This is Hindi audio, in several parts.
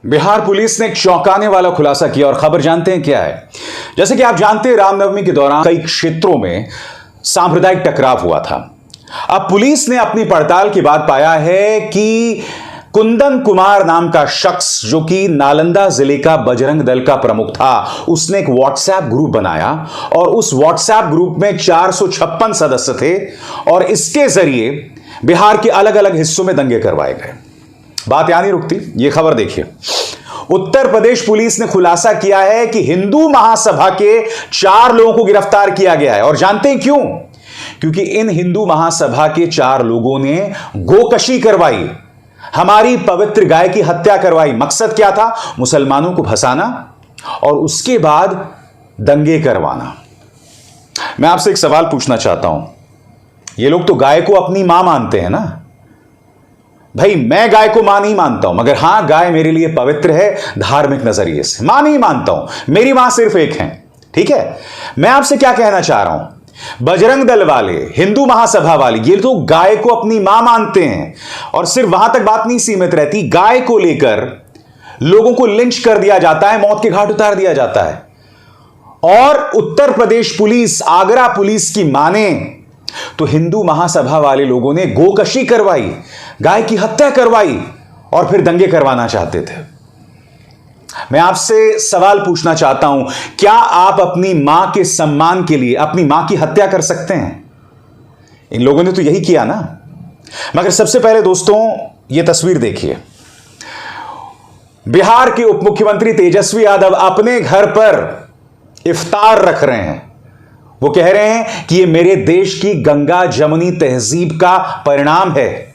बिहार पुलिस ने एक चौंकाने वाला खुलासा किया और खबर जानते हैं क्या है। जैसे कि आप जानते हैं, रामनवमी के दौरान कई क्षेत्रों में सांप्रदायिक टकराव हुआ था। अब पुलिस ने अपनी पड़ताल के बाद पाया है कि कुंदन कुमार नाम का शख्स, जो कि नालंदा जिले का बजरंग दल का प्रमुख था, उसने एक व्हाट्सएप ग्रुप बनाया और उस व्हाट्सएप ग्रुप में 456 सदस्य थे और इसके जरिए बिहार के अलग अलग हिस्सों में दंगे करवाए गए। बात यहां नहीं रुकती, यह खबर देखिए। उत्तर प्रदेश पुलिस ने खुलासा किया है कि हिंदू महासभा के 4 लोगों को गिरफ्तार किया गया है। और जानते हैं क्यों? क्योंकि इन हिंदू महासभा के 4 लोगों ने गोकशी करवाई, हमारी पवित्र गाय की हत्या करवाई। मकसद क्या था? मुसलमानों को फंसाना और उसके बाद दंगे करवाना। मैं आपसे एक सवाल पूछना चाहता हूं, ये लोग तो गाय को अपनी मां मानते हैं ना भाई। मैं गाय को मां नहीं मानता हूं, मगर हां, गाय मेरे लिए पवित्र है धार्मिक नजरिए से। मां नहीं मानता हूं, मेरी मां सिर्फ एक है, ठीक है। मैं आपसे क्या कहना चाह रहा हूं, बजरंग दल वाले, हिंदू महासभा वाले, ये तो गाय को अपनी मां मानते हैं। और सिर्फ वहां तक बात नहीं सीमित रहती, गाय को लेकर लोगों को लिंच कर दिया जाता है, मौत के घाट उतार दिया जाता है। और उत्तर प्रदेश पुलिस, आगरा पुलिस की माने तो हिंदू महासभा वाले लोगों ने गोकशी करवाई, गाय की हत्या करवाई और फिर दंगे करवाना चाहते थे। मैं आपसे सवाल पूछना चाहता हूं, क्या आप अपनी मां के सम्मान के लिए अपनी मां की हत्या कर सकते हैं? इन लोगों ने तो यही किया ना। मगर सबसे पहले दोस्तों, यह तस्वीर देखिए। बिहार के उप मुख्यमंत्री तेजस्वी यादव अपने घर पर इफ्तार रख रहे हैं। वो कह रहे हैं कि ये मेरे देश की गंगा जमुनी तहजीब का परिणाम है।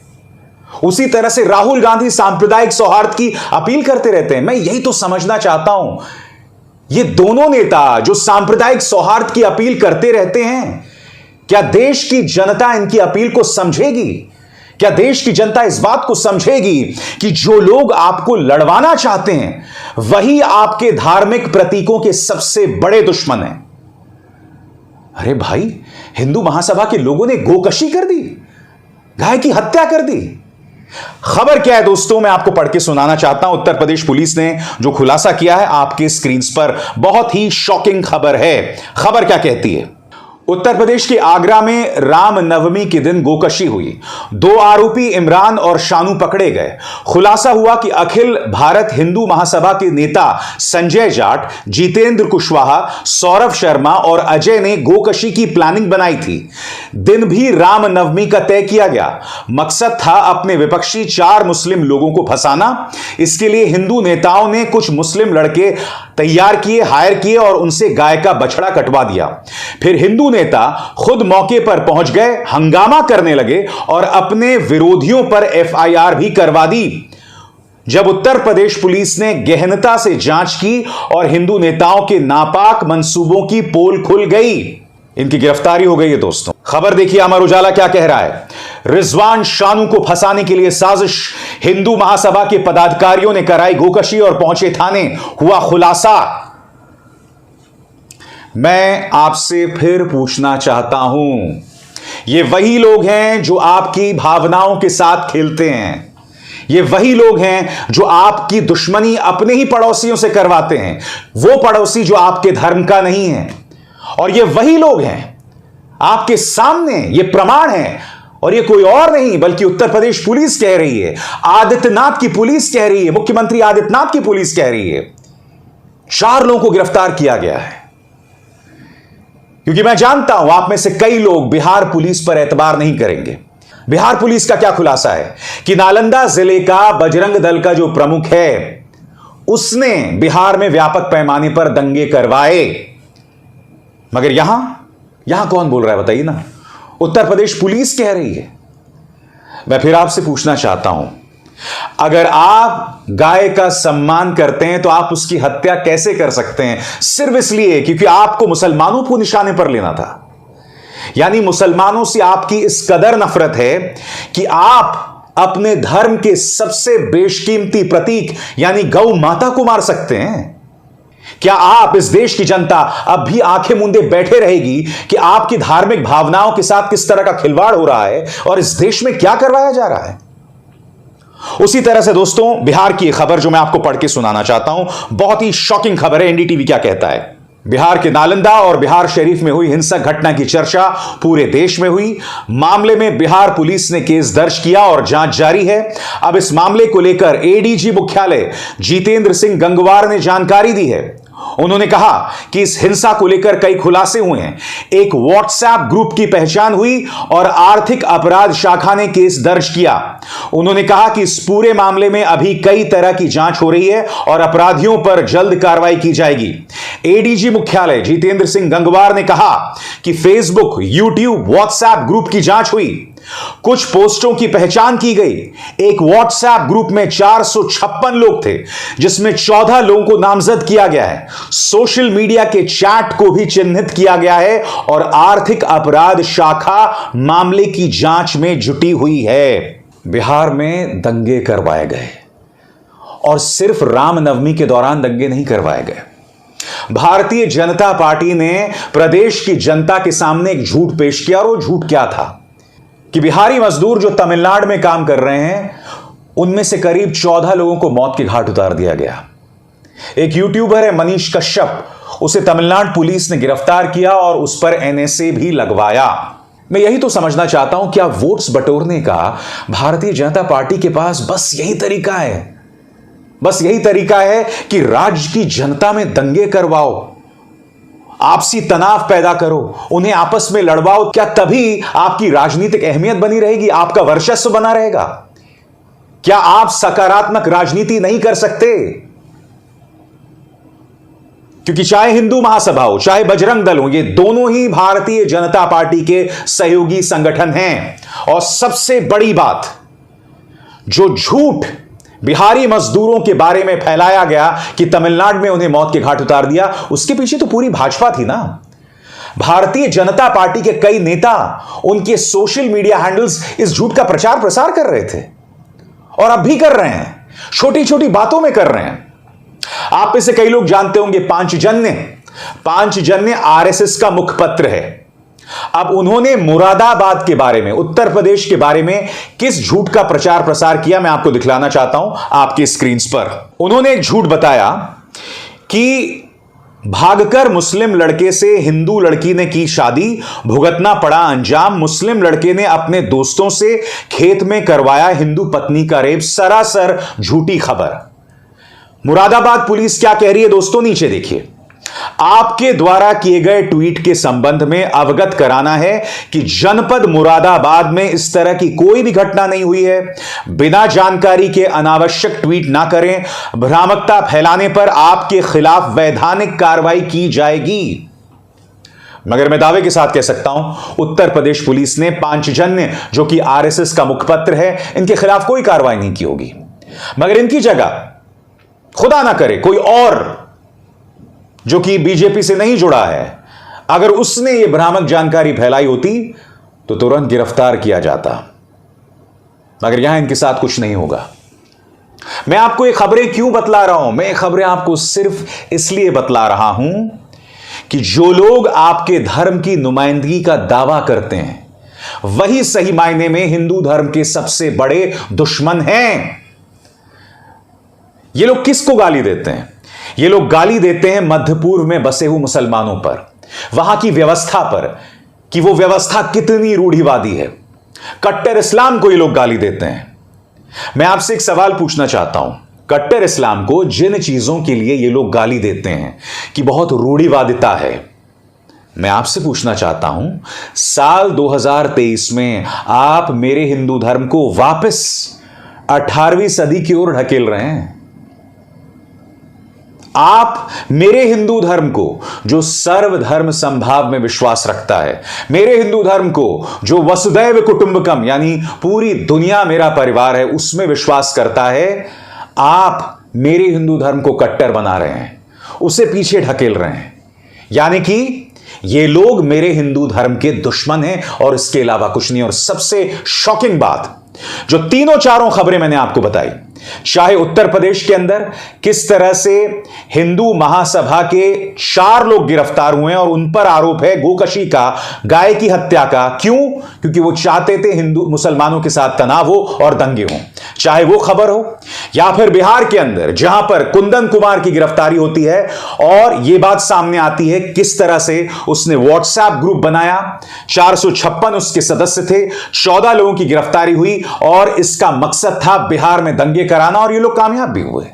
उसी तरह से राहुल गांधी सांप्रदायिक सौहार्द की अपील करते रहते हैं। मैं यही तो समझना चाहता हूं, ये दोनों नेता जो सांप्रदायिक सौहार्द की अपील करते रहते हैं, क्या देश की जनता इनकी अपील को समझेगी? क्या देश की जनता इस बात को समझेगी कि जो लोग आपको लड़वाना चाहते हैं वही आपके धार्मिक प्रतीकों के सबसे बड़े दुश्मन हैं? अरे भाई, हिंदू महासभा के लोगों ने गोकशी कर दी, गाय की हत्या कर दी। खबर क्या है दोस्तों, मैं आपको पढ़ के सुनाना चाहता हूं। उत्तर प्रदेश पुलिस ने जो खुलासा किया है आपके स्क्रीन पर, बहुत ही शॉकिंग खबर है। खबर क्या कहती है? उत्तर प्रदेश के आगरा में रामनवमी के दिन गोकशी हुई। 2 आरोपी इमरान और शानू पकड़े गए। खुलासा हुआ कि अखिल भारत हिंदू महासभा के नेता संजय जाट, जितेंद्र कुशवाहा, सौरभ शर्मा और अजय ने गोकशी की प्लानिंग बनाई थी। दिन भी रामनवमी का तय किया गया। मकसद था अपने विपक्षी 4 मुस्लिम लोगों को फंसाना। इसके लिए हिंदू नेताओं ने कुछ मुस्लिम लड़के तैयार किए, हायर किए और उनसे गाय का बछड़ा कटवा दिया। फिर हिंदू नेता खुद मौके पर पहुंच गए, हंगामा करने लगे और अपने विरोधियों पर एफआईआर भी करवा दी। जब उत्तर प्रदेश पुलिस ने गहनता से जांच की और हिंदू नेताओं के नापाक मंसूबों की पोल खुल गई, इनकी गिरफ्तारी हो गई है दोस्तों। खबर देखिए, अमर उजाला क्या कह रहा है। रिजवान शानू को फंसाने के लिए साजिश, हिंदू महासभा के पदाधिकारियों ने कराई गोकशी और पहुंचे थाने, हुआ खुलासा। मैं आपसे फिर पूछना चाहता हूं, ये वही लोग हैं जो आपकी भावनाओं के साथ खेलते हैं। ये वही लोग हैं जो आपकी दुश्मनी अपने ही पड़ोसियों से करवाते हैं, वो पड़ोसी जो आपके धर्म का नहीं है। और ये वही लोग हैं, आपके सामने ये प्रमाण है, और ये कोई और नहीं बल्कि उत्तर प्रदेश पुलिस कह रही है, आदित्यनाथ की पुलिस कह रही है, मुख्यमंत्री आदित्यनाथ की पुलिस कह रही है। 4 लोगों को गिरफ्तार किया गया है। क्योंकि मैं जानता हूं आप में से कई लोग बिहार पुलिस पर एतबार नहीं करेंगे। बिहार पुलिस का क्या खुलासा है कि नालंदा जिले का बजरंग दल का जो प्रमुख है, उसने बिहार में व्यापक पैमाने पर दंगे करवाए। मगर यहां कौन बोल रहा है बताइए ना? उत्तर प्रदेश पुलिस कह रही है। मैं फिर आपसे पूछना चाहता हूं, अगर आप गाय का सम्मान करते हैं तो आप उसकी हत्या कैसे कर सकते हैं? सिर्फ इसलिए क्योंकि आपको मुसलमानों को निशाने पर लेना था। यानी मुसलमानों से आपकी इस कदर नफरत है कि आप अपने धर्म के सबसे बेशकीमती प्रतीक यानी गौ माता को मार सकते हैं। क्या आप, इस देश की जनता अब भी आंखें मूंदे बैठे रहेगी कि आपकी धार्मिक भावनाओं के साथ किस तरह का खिलवाड़ हो रहा है और इस देश में क्या करवाया जा रहा है? उसी तरह से दोस्तों बिहार की एक खबर जो मैं आपको पढ़ के सुनाना चाहता हूं, बहुत ही शॉकिंग खबर है। एनडीटीवी क्या कहता है। बिहार के नालंदा और बिहार शरीफ में हुई हिंसक घटना की चर्चा पूरे देश में हुई। मामले में बिहार पुलिस ने केस दर्ज किया और जांच जारी है। अब इस मामले को लेकर एडीजी मुख्यालय जितेंद्र सिंह गंगवार ने जानकारी दी है। उन्होंने कहा कि इस हिंसा को लेकर कई खुलासे हुए हैं। एक व्हाट्सएप ग्रुप की पहचान हुई और आर्थिक अपराध शाखा ने केस दर्ज किया। उन्होंने कहा कि इस पूरे मामले में अभी कई तरह की जांच हो रही है और अपराधियों पर जल्द कार्रवाई की जाएगी। एडीजी मुख्यालय जितेंद्र सिंह गंगवार ने कहा कि फेसबुक, यूट्यूब, व्हाट्सएप ग्रुप की जांच हुई। कुछ पोस्टों की पहचान की गई। एक व्हाट्सएप ग्रुप में 456 लोग थे, जिसमें 14 लोगों को नामजद किया गया है। सोशल मीडिया के चैट को भी चिन्हित किया गया है और आर्थिक अपराध शाखा मामले की जांच में जुटी हुई है। बिहार में दंगे करवाए गए और सिर्फ रामनवमी के दौरान दंगे नहीं करवाए गए। भारतीय जनता पार्टी ने प्रदेश की जनता के सामने एक झूठ पेश किया और वो झूठ क्या था कि बिहारी मजदूर जो तमिलनाडु में काम कर रहे हैं उनमें से करीब 14 लोगों को मौत के घाट उतार दिया गया। एक यूट्यूबर है मनीष कश्यप, उसे तमिलनाडु पुलिस ने गिरफ्तार किया और उस पर एनएसए भी लगवाया। मैं यही तो समझना चाहता हूं, क्या वोट्स बटोरने का भारतीय जनता पार्टी के पास बस यही तरीका है? बस यही तरीका है कि राज्य की जनता में दंगे करवाओ, आपसी तनाव पैदा करो, उन्हें आपस में लड़वाओ। क्या तभी आपकी राजनीतिक अहमियत बनी रहेगी, आपका वर्चस्व बना रहेगा? क्या आप सकारात्मक राजनीति नहीं कर सकते? क्योंकि चाहे हिंदू महासभा हो, चाहे बजरंग दल हो, ये दोनों ही भारतीय जनता पार्टी के सहयोगी संगठन हैं। और सबसे बड़ी बात, जो झूठ बिहारी मजदूरों के बारे में फैलाया गया कि तमिलनाडु में उन्हें मौत के घाट उतार दिया, उसके पीछे तो पूरी भाजपा थी ना। भारतीय जनता पार्टी के कई नेता, उनके सोशल मीडिया हैंडल्स इस झूठ का प्रचार प्रसार कर रहे थे और अब भी कर रहे हैं, छोटी छोटी बातों में कर रहे हैं। आप में से कई लोग जानते होंगे पांचजन्य आरएसएस का मुखपत्र है। अब उन्होंने मुरादाबाद के बारे में, उत्तर प्रदेश के बारे में किस झूठ का प्रचार प्रसार किया, मैं आपको दिखलाना चाहता हूं आपकी स्क्रीन पर। उन्होंने एक झूठ बताया कि भागकर मुस्लिम लड़के से हिंदू लड़की ने की शादी, भुगतना पड़ा अंजाम। मुस्लिम लड़के ने अपने दोस्तों से खेत में करवाया हिंदू पत्नी का रेप। सरासर झूठी खबर। मुरादाबाद पुलिस क्या कह रही है दोस्तों, नीचे देखिए। आपके द्वारा किए गए ट्वीट के संबंध में अवगत कराना है कि जनपद मुरादाबाद में इस तरह की कोई भी घटना नहीं हुई है। बिना जानकारी के अनावश्यक ट्वीट ना करें। भ्रामकता फैलाने पर आपके खिलाफ वैधानिक कार्रवाई की जाएगी। मगर मैं दावे के साथ कह सकता हूं, उत्तर प्रदेश पुलिस ने पांचजन्य, जो कि आरएसएस का मुखपत्र है, इनके खिलाफ कोई कार्रवाई नहीं की होगी। मगर इनकी जगह खुदा ना करे कोई और जो कि बीजेपी से नहीं जुड़ा है, अगर उसने यह भ्रामक जानकारी फैलाई होती तो तुरंत गिरफ्तार किया जाता। मगर यहां इनके साथ कुछ नहीं होगा। मैं आपको ये खबरें क्यों बतला रहा हूं? मैं ये खबरें आपको सिर्फ इसलिए बतला रहा हूं कि जो लोग आपके धर्म की नुमाइंदगी का दावा करते हैं, वही सही मायने में हिंदू धर्म के सबसे बड़े दुश्मन हैं। ये लोग किसको गाली देते हैं? ये लोग गाली देते हैं मध्य पूर्व में बसे हुए मुसलमानों पर, वहां की व्यवस्था पर, कि वो व्यवस्था कितनी रूढ़िवादी है। कट्टर इस्लाम को ये लोग गाली देते हैं। मैं आपसे एक सवाल पूछना चाहता हूं, कट्टर इस्लाम को जिन चीजों के लिए ये लोग गाली देते हैं कि बहुत रूढ़िवादिता है, मैं आपसे पूछना चाहता हूं, साल 2023 में आप मेरे हिंदू धर्म को वापस 18वीं सदी की ओर ढकेल रहे हैं। आप मेरे हिंदू धर्म को, जो सर्वधर्म संभाव में विश्वास रखता है, मेरे हिंदू धर्म को जो वसुदैव कुटुंबकम यानी पूरी दुनिया मेरा परिवार है, उसमें विश्वास करता है, आप मेरे हिंदू धर्म को कट्टर बना रहे हैं, उसे पीछे ढकेल रहे हैं। यानी कि ये लोग मेरे हिंदू धर्म के दुश्मन हैं और इसके अलावा कुछ नहीं। और सबसे शॉकिंग बात, जो तीनों चारों खबरें मैंने आपको बताई, चाहे उत्तर प्रदेश के अंदर किस तरह से हिंदू महासभा के 4 लोग गिरफ्तार हुए और उन पर आरोप है गोकशी का, गाय की हत्या का। क्यों? क्योंकि वो चाहते थे हिंदू मुसलमानों के साथ तनाव हो और दंगे हों। चाहे वो खबर हो या फिर बिहार के अंदर जहां पर कुंदन कुमार की गिरफ्तारी होती है और यह बात सामने आती है किस तरह से उसने व्हाट्सएप ग्रुप बनाया, 456 उसके सदस्य थे, 14 लोगों की गिरफ्तारी हुई और इसका मकसद था बिहार में दंगे कराना और ये लोग कामयाब भी हुए।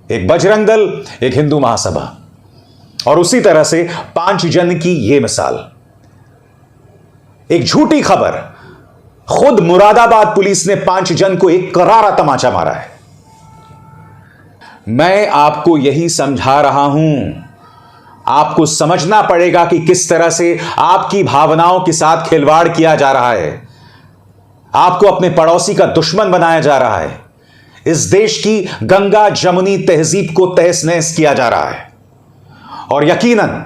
एक बजरंग दल, एक हिंदू महासभा और उसी तरह से 5 जन की यह मिसाल। एक झूठी खबर, खुद मुरादाबाद पुलिस ने 5 जन को एक करारा तमाचा मारा है। मैं आपको यही समझा रहा हूं, आपको समझना पड़ेगा कि किस तरह से आपकी भावनाओं के साथ खिलवाड़ किया जा रहा है, आपको अपने पड़ोसी का दुश्मन बनाया जा रहा है, इस देश की गंगा जमुनी तहजीब को तहस नहस किया जा रहा है। और यकीनन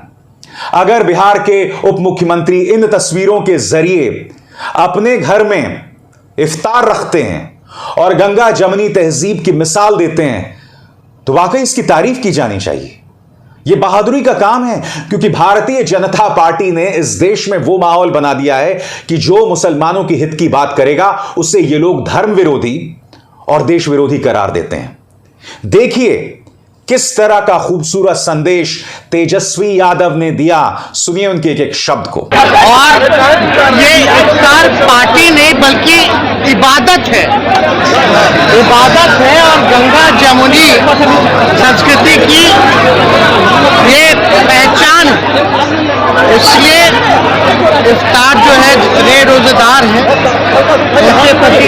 अगर बिहार के उप मुख्यमंत्री इन तस्वीरों के जरिए अपने घर में इफ्तार रखते हैं और गंगा जमुनी तहजीब की मिसाल देते हैं तो वाकई इसकी तारीफ की जानी चाहिए। यह बहादुरी का काम है, क्योंकि भारतीय जनता पार्टी ने इस देश में वो माहौल बना दिया है कि जो मुसलमानों की हित की बात करेगा उसे ये लोग धर्म विरोधी और देश विरोधी करार देते हैं। देखिए किस तरह का खूबसूरत संदेश तेजस्वी यादव ने दिया, सुनिए उनके एक एक शब्द को। और ये इफ्तार पार्टी नहीं बल्कि इबादत है और गंगा जमुनी संस्कृति की ये पहचान है। इसलिए इफ्तार जो है जितने रोजेदार हैं उनके प्रति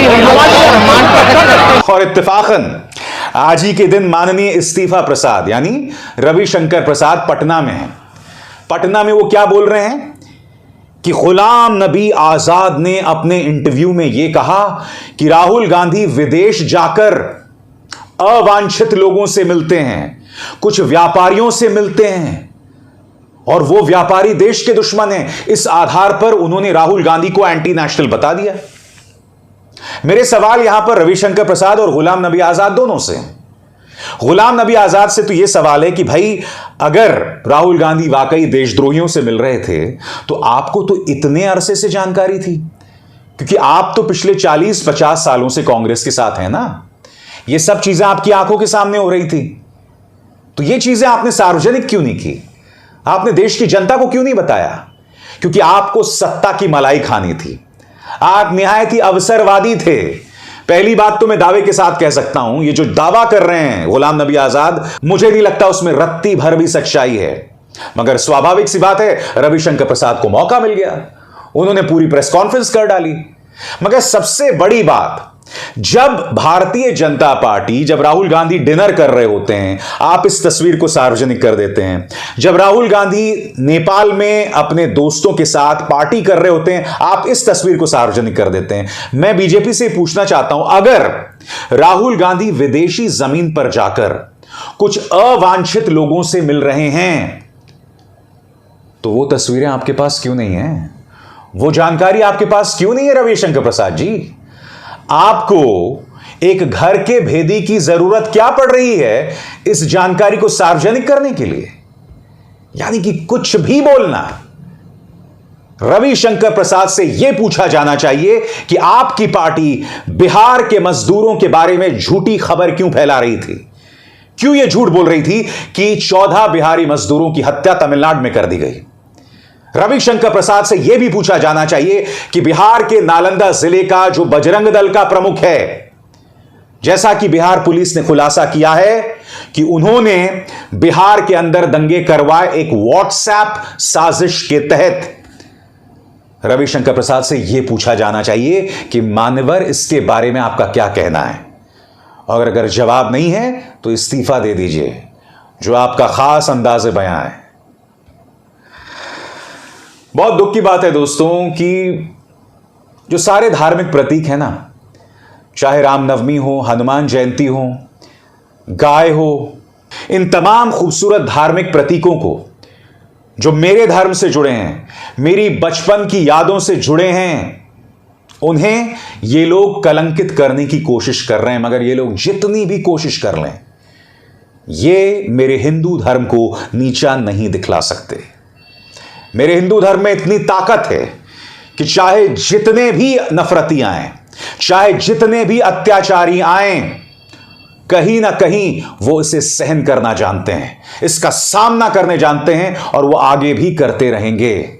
सम्मान प्रकट करते हैं। और इत्तेफाकन आज ही के दिन माननीय इस्तीफा प्रसाद यानी रविशंकर प्रसाद पटना में हैं। पटना में वो क्या बोल रहे हैं कि गुलाम नबी आजाद ने अपने इंटरव्यू में यह कहा कि राहुल गांधी विदेश जाकर अवांछित लोगों से मिलते हैं, कुछ व्यापारियों से मिलते हैं और वो व्यापारी देश के दुश्मन हैं। इस आधार पर उन्होंने राहुल गांधी को एंटी नेशनल बता दिया। मेरे सवाल यहां पर रविशंकर प्रसाद और गुलाम नबी आजाद दोनों से। गुलाम नबी आजाद से तो यह सवाल है कि भाई अगर राहुल गांधी वाकई देशद्रोहियों से मिल रहे थे तो आपको तो इतने अरसे से जानकारी थी, क्योंकि आप तो पिछले 40-50 सालों से कांग्रेस के साथ हैं ना। यह सब चीजें आपकी आंखों के सामने हो रही थी, तो यह चीजें आपने सार्वजनिक क्यों नहीं की? आपने देश की जनता को क्यों नहीं बताया? क्योंकि आपको सत्ता की मलाई खानी थी। आप निहायत ही अवसरवादी थे। पहली बात तो मैं दावे के साथ कह सकता हूं, ये जो दावा कर रहे हैं गुलाम नबी आजाद, मुझे नहीं लगता उसमें रत्ती भर भी सच्चाई है। मगर स्वाभाविक सी बात है, रविशंकर प्रसाद को मौका मिल गया, उन्होंने पूरी प्रेस कॉन्फ्रेंस कर डाली। मगर सबसे बड़ी बात, जब भारतीय जनता पार्टी, जब राहुल गांधी डिनर कर रहे होते हैं, आप इस तस्वीर को सार्वजनिक कर देते हैं। जब राहुल गांधी नेपाल में अपने दोस्तों के साथ पार्टी कर रहे होते हैं, आप इस तस्वीर को सार्वजनिक कर देते हैं। मैं बीजेपी से पूछना चाहता हूं, अगर राहुल गांधी विदेशी जमीन पर जाकर कुछ अवांछित लोगों से मिल रहे हैं तो वो तस्वीरें आपके पास क्यों नहीं है? वो जानकारी आपके पास क्यों नहीं है रविशंकर प्रसाद जी? आपको एक घर के भेदी की जरूरत क्या पड़ रही है इस जानकारी को सार्वजनिक करने के लिए? यानी कि कुछ भी बोलना। रविशंकर प्रसाद से यह पूछा जाना चाहिए कि आपकी पार्टी बिहार के मजदूरों के बारे में झूठी खबर क्यों फैला रही थी? क्यों यह झूठ बोल रही थी कि 14 बिहारी मजदूरों की हत्या तमिलनाडु में कर दी गई? रविशंकर प्रसाद से यह भी पूछा जाना चाहिए कि बिहार के नालंदा जिले का जो बजरंग दल का प्रमुख है, जैसा कि बिहार पुलिस ने खुलासा किया है कि उन्होंने बिहार के अंदर दंगे करवाए एक व्हाट्सएप साजिश के तहत, रविशंकर प्रसाद से यह पूछा जाना चाहिए कि मान्यवर इसके बारे में आपका क्या कहना है। और अगर जवाब नहीं है तो इस्तीफा दे दीजिए, जो आपका खास अंदाज़े बयां है। बहुत दुख की बात है दोस्तों कि जो सारे धार्मिक प्रतीक हैं ना, चाहे रामनवमी हो, हनुमान जयंती हो, गाय हो, इन तमाम खूबसूरत धार्मिक प्रतीकों को जो मेरे धर्म से जुड़े हैं, मेरी बचपन की यादों से जुड़े हैं, उन्हें ये लोग कलंकित करने की कोशिश कर रहे हैं, मगर ये लोग जितनी भी कोशिश कर लें, ये मेरे हिंदू धर्म को नीचा नहीं दिखला सकते। मेरे हिंदू धर्म में इतनी ताकत है कि चाहे जितने भी नफरती आए, चाहे जितने भी अत्याचारी आए, कहीं ना कहीं वो इसे सहन करना जानते हैं, इसका सामना करने जानते हैं, और वो आगे भी करते रहेंगे।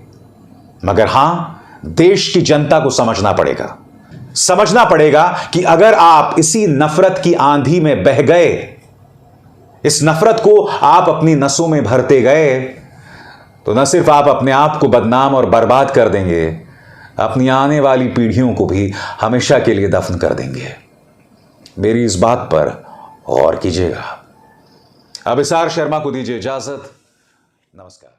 मगर हां, देश की जनता को समझना पड़ेगा कि अगर आप इसी नफरत की आंधी में बह गए, इस नफरत को आप अपनी नसों में भरते गए, तो न सिर्फ आप अपने आप को बदनाम और बर्बाद कर देंगे, अपनी आने वाली पीढ़ियों को भी हमेशा के लिए दफन कर देंगे। मेरी इस बात पर गौर कीजिएगा। अभिसार शर्मा को दीजिए इजाजत। नमस्कार।